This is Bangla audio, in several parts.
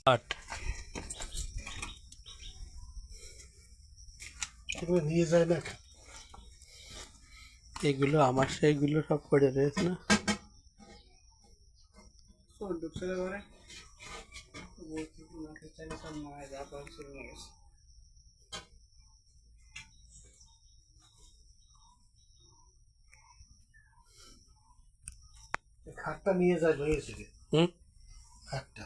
আট এগুলো নিয়ে যায় না। এগুলো আমার সেইগুলো সব পড়ে রয়েছে না। খাটটা নিয়ে যায় ভেঙেছে কি? হুম, খাটটা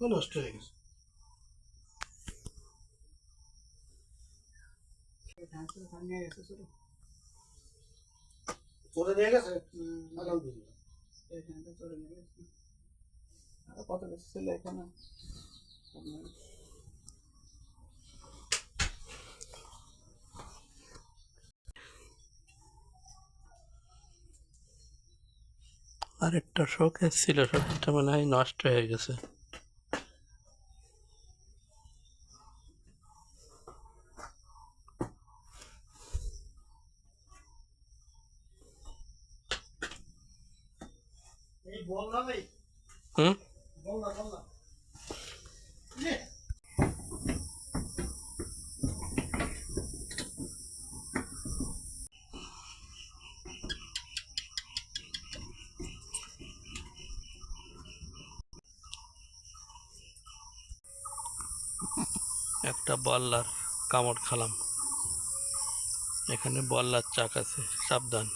তো নষ্ট হয়ে গেছে। চলে নিয়ে গেছে আলহামদুলিল্লাহ। কত বেশি ছিল এখানে? আরেকটা শোকেস ছিল, শোকেসটা মনে হয় নষ্ট হয়ে গেছে। এই বললাম এই হুম, বললাম একটা বল্লার কামড় খালাম। এখানে বল্লার চাক আছে, সাবধান।